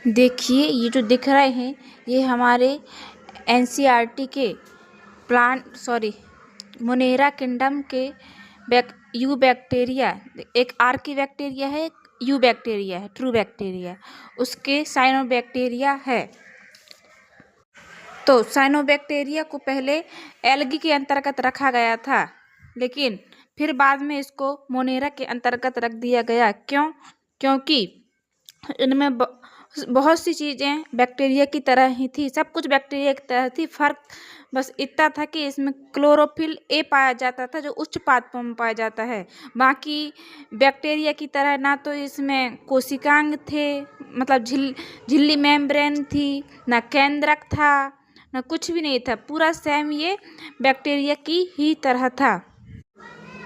देखिए ये जो दिख रहे हैं ये हमारे एनसीईआरटी के मोनेरा किंगडम के यू बैक्टीरिया, एक आर्की बैक्टीरिया है, एक यू बैक्टीरिया है, ट्रू बैक्टीरिया, उसके साइनोबैक्टीरिया है। तो साइनोबैक्टीरिया को पहले एल्गी के अंतर्गत रखा गया था, लेकिन फिर बाद में इसको मोनेरा के अंतर्गत रख दिया गया। क्योंकि इनमें बहुत सी चीज़ें बैक्टीरिया की तरह ही थी, सब कुछ बैक्टीरिया की तरह थी। फर्क बस इतना था कि इसमें क्लोरोफिल ए पाया जाता था जो उच्च पादपों में पाया जाता है। बाकी बैक्टीरिया की तरह ना तो इसमें कोशिकांग थे, मतलब झिल्ली मेम्ब्रेन थी, ना केंद्रक था, ना कुछ भी नहीं था। पूरा सेम ये बैक्टीरिया की ही तरह था।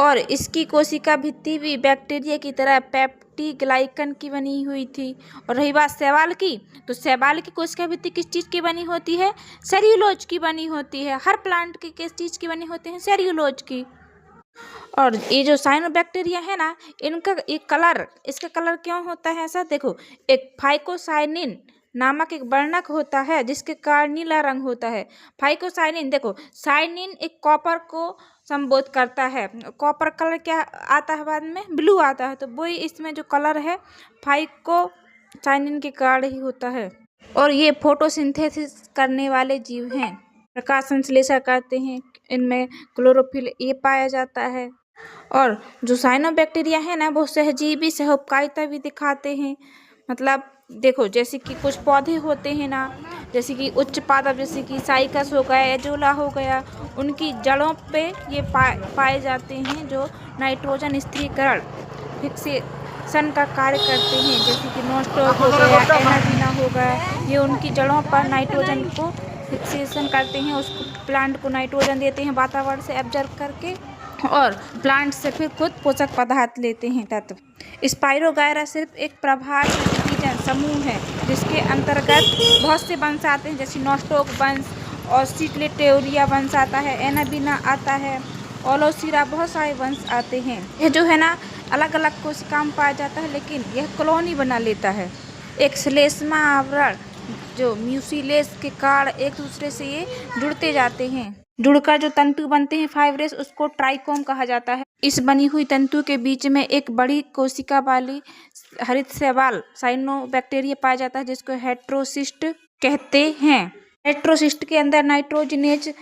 और इसकी कोशिका भित्ति भी बैक्टीरिया की तरह पेप्टिग्लाइकन की बनी हुई थी। और रही बात शैवाल की, तो शैवाल की कोशिका भित्ति किस चीज़ की बनी होती है? सेल्यूलोज की बनी होती है। हर प्लांट की किस चीज़ की बनी होती है? सेल्यूलोज की। और ये जो साइनोबैक्टीरिया है ना, इनका एक कलर, इसका कलर क्यों होता है ऐसा? देखो, एक फाइकोसाइनिन नामक एक वर्णक होता है जिसके कारण नीला रंग होता है। फाइकोसाइनिन, देखो साइनिन एक कॉपर को संबोधित करता है। कॉपर कलर क्या आता है बाद में? ब्लू आता है। तो वही इसमें जो कलर है फाइकोसाइनिन के कारण ही होता है। और ये फोटोसिंथेसिस करने वाले जीव हैं, प्रकाश संश्लेषण करते हैं। इनमें क्लोरोफिल ए पाया जाता है। और जो साइनोबैक्टीरिया है ना, वो सहजीवी सहउपकारिता भी दिखाते हैं। मतलब देखो, जैसे कि कुछ पौधे होते हैं ना, जैसे कि उच्च पादप, जैसे कि साइकस हो गया, एजोला हो गया, उनकी जड़ों पे ये पाए जाते हैं जो नाइट्रोजन स्थिरीकरण फिक्सेशन का कार्य करते हैं। जैसे कि नॉस्टॉक हो गया, एनाजीना हो गया, ये उनकी जड़ों पर नाइट्रोजन को फिक्सेशन करते हैं, उसको प्लांट को नाइट्रोजन देते हैं वातावरण से एब्जॉर्ब करके, और प्लांट से फिर खुद पोषक पदार्थ लेते हैं तत्व। स्पाइरोगायरा सिर्फ एक प्रभावी समूह है जिसके अंतर्गत बहुत से वंश आते हैं, जैसे नॉस्टॉक वंश और सिक्लेटोरिया वंश आता है, एनाबिना आता है, ओलोसीरा, बहुत सारे वंश आते हैं। यह जो है ना, अलग अलग कोशिका में पाया जाता है, लेकिन यह कॉलोनी बना लेता है। एक श्लेष्मा आवरण जो म्यूसिलेस के कारण एक दूसरे से ये जुड़ते जाते हैं। जुड़कर जो तंतु बनते हैं फाइब्रस, उसको ट्राइकोम कहा जाता है। इस बनी हुई तंतु के बीच में एक बड़ी कोशिका वाली हरित शैवाल साइनोबैक्टीरिया पाया जाता है जिसको हेट्रोसिस्ट कहते हैं। हेट्रोसिस्ट के अंदर नाइट्रोजनेज